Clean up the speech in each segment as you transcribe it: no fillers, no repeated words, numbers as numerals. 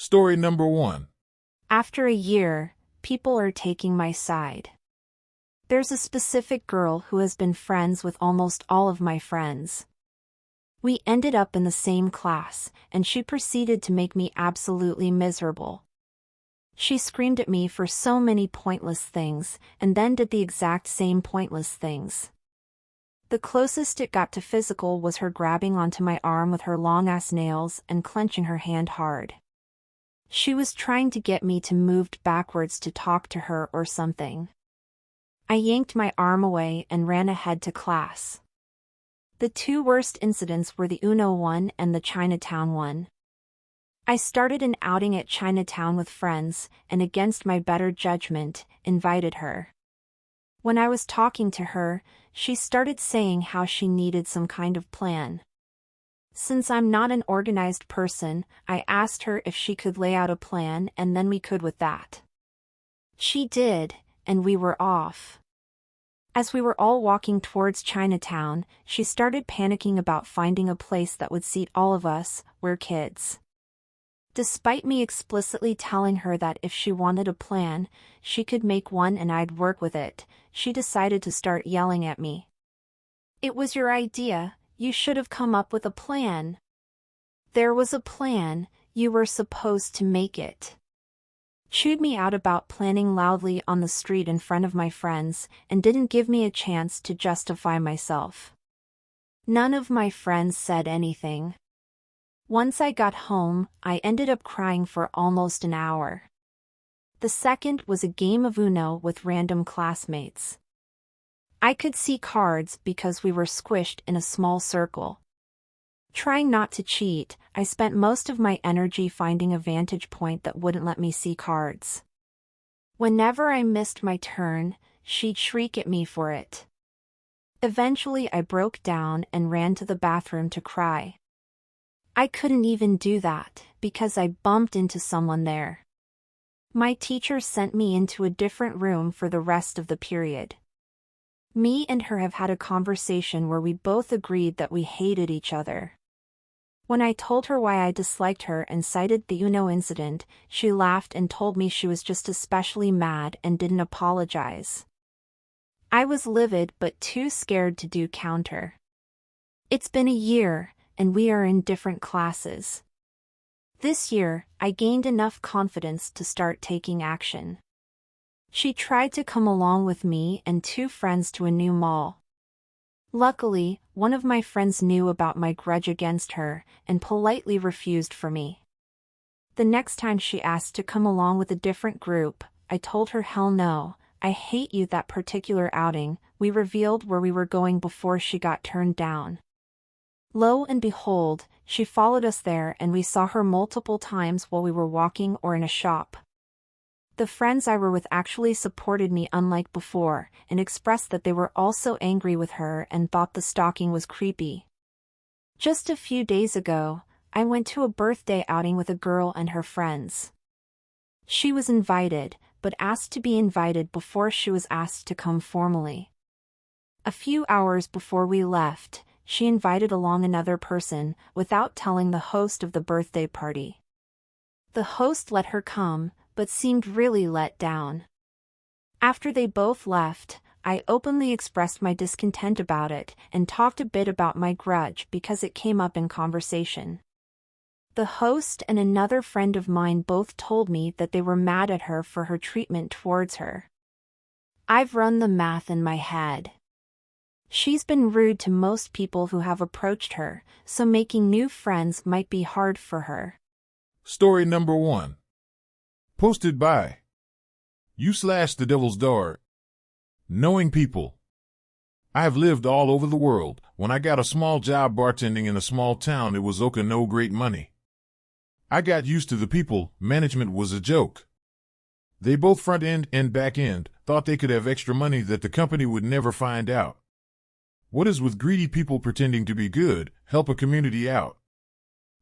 Story number 1. After a year, people are taking my side. There's a specific girl who has been friends with almost all of my friends. We ended up in the same class, and she proceeded to make me absolutely miserable. She screamed at me for so many pointless things, and then did the exact same pointless things. The closest it got to physical was her grabbing onto my arm with her long-ass nails and clenching her hand hard. She was trying to get me to move backwards to talk to her or something. I yanked my arm away and ran ahead to class. The two worst incidents were the Uno one and the Chinatown one. I started an outing at Chinatown with friends, and against my better judgment, invited her. When I was talking to her, she started saying how she needed some kind of plan. Since I'm not an organized person, I asked her if she could lay out a plan and then we could with that. She did, and we were off. As we were all walking towards Chinatown, she started panicking about finding a place that would seat all of us, we're kids. Despite me explicitly telling her that if she wanted a plan, she could make one and I'd work with it, she decided to start yelling at me. "It was your idea, you should have come up with a plan. There was a plan, you were supposed to make it." Chewed me out about planning loudly on the street in front of my friends, and didn't give me a chance to justify myself. None of my friends said anything. Once I got home, I ended up crying for almost an hour. The second was a game of Uno with random classmates. I could see cards because we were squished in a small circle. Trying not to cheat, I spent most of my energy finding a vantage point that wouldn't let me see cards. Whenever I missed my turn, she'd shriek at me for it. Eventually I broke down and ran to the bathroom to cry. I couldn't even do that, because I bumped into someone there. My teacher sent me into a different room for the rest of the period. Me and her have had a conversation where we both agreed that we hated each other. When I told her why I disliked her and cited the Uno incident, she laughed and told me she was just especially mad and didn't apologize. I was livid but too scared to do counter. It's been a year, and we are in different classes. This year, I gained enough confidence to start taking action. She tried to come along with me and two friends to a new mall. Luckily, one of my friends knew about my grudge against her, and politely refused for me. The next time she asked to come along with a different group, I told her hell no, I hate you. That particular outing, we revealed where we were going before she got turned down. Lo and behold, she followed us there and we saw her multiple times while we were walking or in a shop. The friends I were with actually supported me unlike before, and expressed that they were also angry with her and thought the stalking was creepy. Just a few days ago, I went to a birthday outing with a girl and her friends. She was invited, but asked to be invited before she was asked to come formally. A few hours before we left, she invited along another person, without telling the host of the birthday party. The host let her come, but seemed really let down. After they both left, I openly expressed my discontent about it, and talked a bit about my grudge because it came up in conversation. The host and another friend of mine both told me that they were mad at her for her treatment towards her. I've run the math in my head. She's been rude to most people who have approached her, so making new friends might be hard for her. Story number 1. Posted by the Devil's Dart. Knowing people. I have lived all over the world. When I got a small job bartending in a small town, it was no great money. I got used to the people. Management was a joke. They both front end and back end thought they could have extra money that the company would never find out. What is with greedy people pretending to be good, help a community out?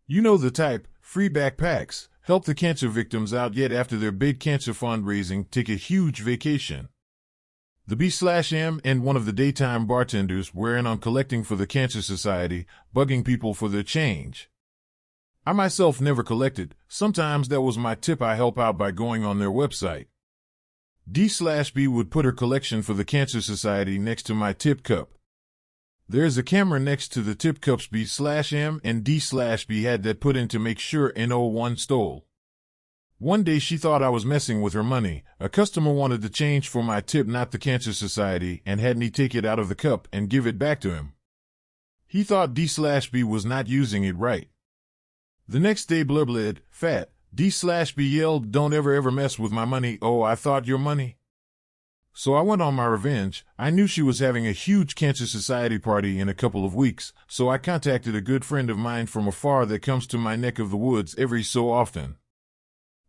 You know the type, free backpacks, help the cancer victims out, yet after their big cancer fundraising, take a huge vacation. The B/M and one of the daytime bartenders were in on collecting for the Cancer Society, bugging people for their change. I myself never collected. Sometimes that was my tip. I help out by going on their website. D/B would put her collection for the Cancer Society next to my tip cup. There's a camera next to the tip cups. B/M and D/B had that put in to make sure no one stole. One day she thought I was messing with her money. A customer wanted the change for my tip, not the Cancer Society, and had me take it out of the cup and give it back to him. He thought D/B was not using it right. The next day, blurbled, fat, D/B yelled, "Don't ever mess with my money." "Oh, I thought your money." So I went on my revenge. I knew she was having a huge Cancer Society party in a couple of weeks, so I contacted a good friend of mine from afar that comes to my neck of the woods every so often.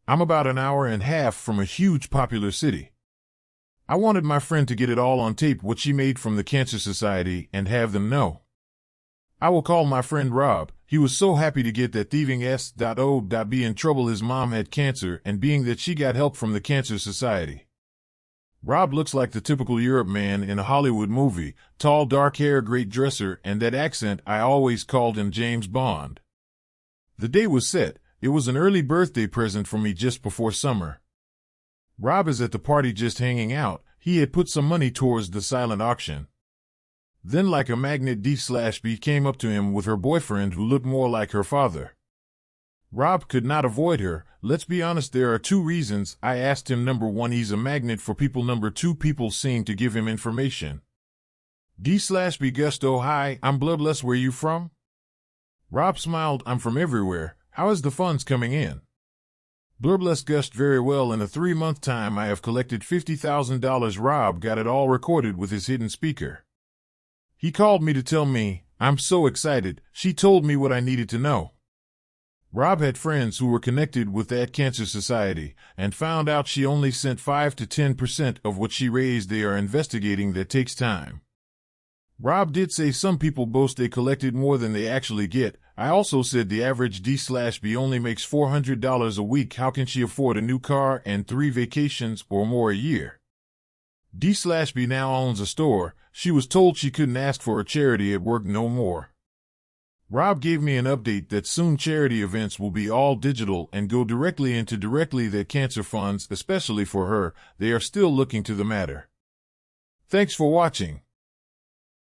I'm about an hour and a half from a huge popular city. I wanted my friend to get it all on tape, what she made from the Cancer Society, and have them know. I will call my friend Rob. He was so happy to get that thieving S.O.B in trouble. His mom had cancer, and being that she got help from the Cancer Society. Rob looks like the typical Europe man in a Hollywood movie, tall, dark hair, great dresser, and that accent. I always called him James Bond. The day was set. It was an early birthday present for me just before summer. Rob is at the party just hanging out. He had put some money towards the silent auction. Then, like a magnet, D/B came up to him with her boyfriend who looked more like her father. Rob could not avoid her. Let's be honest, there are two reasons. I asked him. Number one, he's a magnet for people. Number two, people seem to give him information. D/B gushed, "Oh, hi, I'm bloodless. Where you from?" Rob smiled, "I'm from everywhere. How is the funds coming in?" Blurbless gushed, "Very well. In a 3-month time I have collected $50,000. Rob got it all recorded with his hidden speaker. He called me to tell me. I'm so excited. She told me what I needed to know. Rob had friends who were connected with that Cancer Society and found out she only sent 5 to 10% of what she raised. They are investigating. That takes time. Rob did say some people boast they collected more than they actually get. I also said the average D/B only makes $400 a week. How can she afford a new car and 3 vacations or more a year? D/B now owns a store. She was told she couldn't ask for a charity at work no more. Rob gave me an update that soon charity events will be all digital and go directly into that cancer funds, especially for her. They are still looking to the matter. Thanks for watching.